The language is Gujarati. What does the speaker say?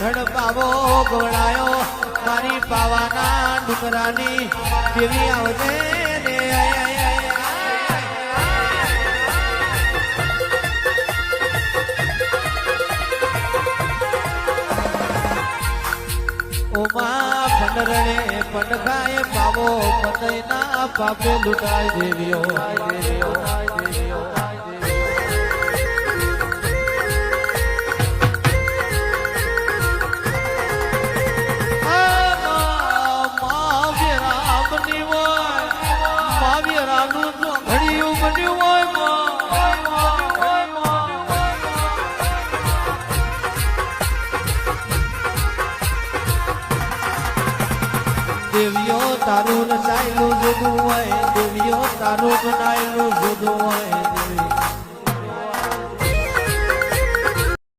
ધડ પાવો ગવડાયો મારી પાવાના ડુંગરાની દેવી આવજે ને ઓમા પંડરણે પંડખાય પાવો પતયના પાપે લૂંટાય દેવીઓ દેવીઓ તારું રચાયેલું જુદું હોય દેવીઓ તારું બનાયેલું જુદું હોય દેવી